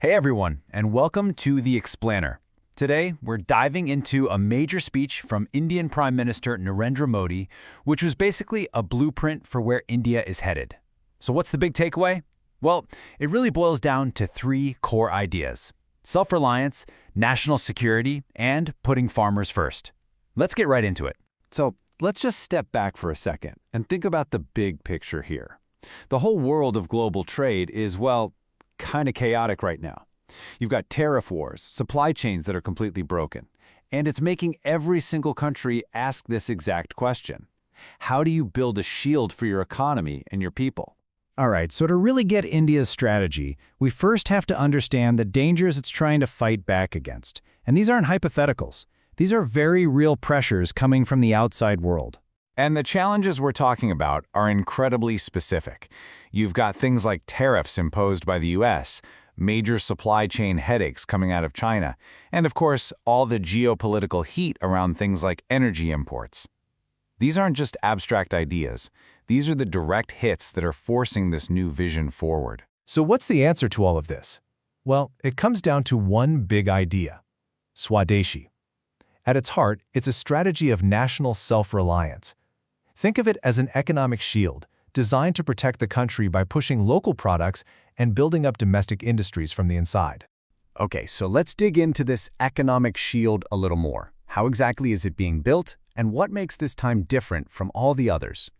Hey everyone, and welcome to The Explainer. Today, we're diving into a major speech from Indian Prime Minister Narendra Modi, which was basically a blueprint for where India is headed. So what's the big takeaway? Well, it really boils down to three core ideas: self-reliance, national security, and putting farmers first. Let's get right into it. So let's just step back for a second and think about the big picture here. The whole world of global trade is, well, kind of chaotic right now. You've got tariff wars, supply chains that are completely broken, and it's making every single country ask this exact question. How do you build a shield for your economy and your people? All right, so to really get India's strategy, we first have to understand the dangers it's trying to fight back against. And these aren't hypotheticals. These are very real pressures coming from the outside world. And the challenges we're talking about are incredibly specific. You've got things like tariffs imposed by the US, major supply chain headaches coming out of China, and of course, all the geopolitical heat around things like energy imports. These aren't just abstract ideas. These are the direct hits that are forcing this new vision forward. So what's the answer to all of this? Well, it comes down to one big idea: Swadeshi. At its heart, it's a strategy of national self-reliance. Think of it as an economic shield designed to protect the country by pushing local products and building up domestic industries from the inside. Okay, so let's dig into this economic shield a little more. How exactly is it being built, and what makes this time different from all the others?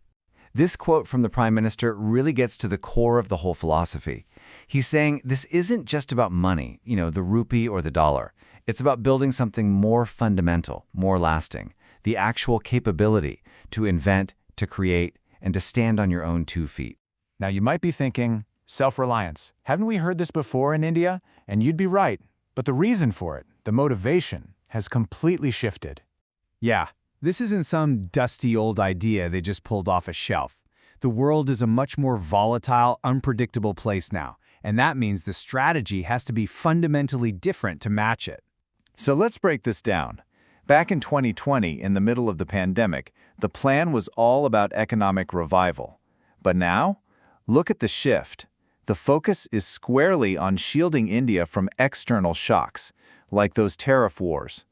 This quote from the Prime Minister really gets to the core of the whole philosophy. He's saying this isn't just about money, the rupee or the dollar. It's about building something more fundamental, more lasting, the actual capability to invent, to create, and to stand on your own 2 feet. Now you might be thinking, self-reliance. Haven't we heard this before in India? And you'd be right. But the reason for it, the motivation, has completely shifted. Yeah, this isn't some dusty old idea they just pulled off a shelf. The world is a much more volatile, unpredictable place now, and that means the strategy has to be fundamentally different to match it. So let's break this down. Back in 2020, in the middle of the pandemic, the plan was all about economic revival. But now, look at the shift. The focus is squarely on shielding India from external shocks, like those tariff wars.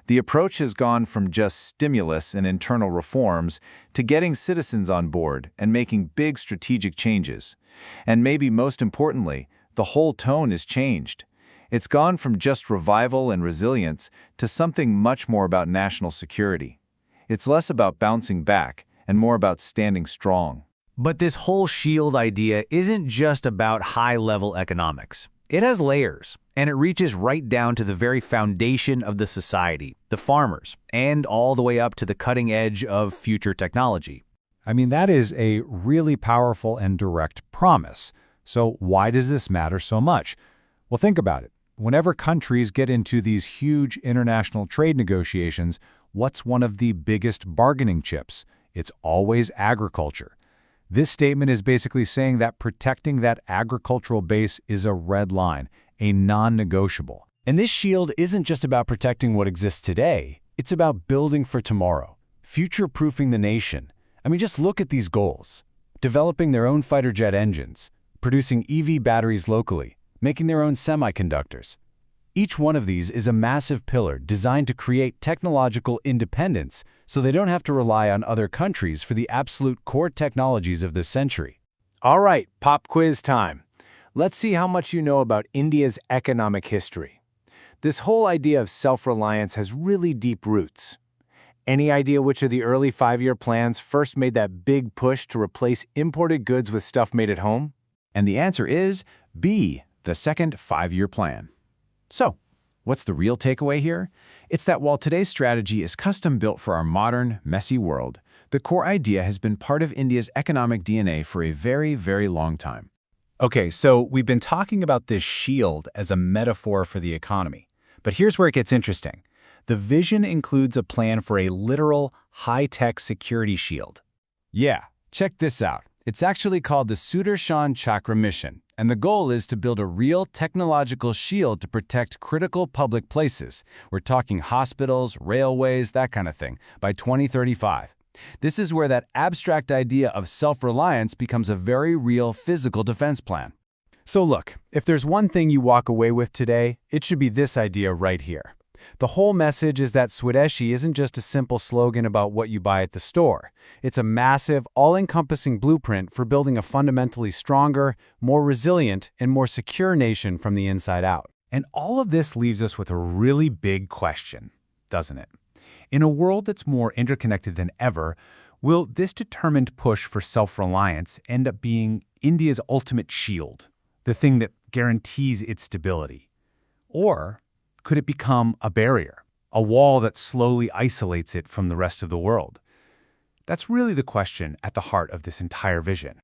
The approach has gone from just stimulus and internal reforms to getting citizens on board and making big strategic changes. And maybe most importantly, the whole tone is changed. It's gone from just revival and resilience to something much more about national security. It's less about bouncing back and more about standing strong. But this whole shield idea isn't just about high-level economics. It has layers, and it reaches right down to the very foundation of the society, the farmers, and all the way up to the cutting edge of future technology. I mean, that is a really powerful and direct promise. So why does this matter so much? Well, think about it. Whenever countries get into these huge international trade negotiations, what's one of the biggest bargaining chips? It's always agriculture. This statement is basically saying that protecting that agricultural base is a red line, a non-negotiable. And this shield isn't just about protecting what exists today. It's about building for tomorrow, future-proofing the nation. I mean, just look at these goals: developing their own fighter jet engines, producing EV batteries locally, making their own semiconductors. Each one of these is a massive pillar designed to create technological independence so they don't have to rely on other countries for the absolute core technologies of this century. All right, pop quiz time. Let's see how much you know about India's economic history. This whole idea of self-reliance has really deep roots. Any idea which of the early 5-year plans first made that big push to replace imported goods with stuff made at home? And the answer is B, the second 5-year plan. So, what's the real takeaway here? It's that while today's strategy is custom-built for our modern, messy world, the core idea has been part of India's economic DNA for a very, very long time. Okay, so we've been talking about this shield as a metaphor for the economy. But here's where it gets interesting. The vision includes a plan for a literal, high-tech security shield. Yeah, check this out. It's actually called the Sudarshan Chakra Mission, and the goal is to build a real technological shield to protect critical public places. We're talking hospitals, railways, that kind of thing, by 2035. This is where that abstract idea of self-reliance becomes a very real physical defense plan. So look, if there's one thing you walk away with today, it should be this idea right here. The whole message is that Swadeshi isn't just a simple slogan about what you buy at the store. It's a massive, all-encompassing blueprint for building a fundamentally stronger, more resilient, and more secure nation from the inside out. And all of this leaves us with a really big question, doesn't it? In a world that's more interconnected than ever, will this determined push for self-reliance end up being India's ultimate shield, the thing that guarantees its stability? Or could it become a barrier, a wall that slowly isolates it from the rest of the world? That's really the question at the heart of this entire vision.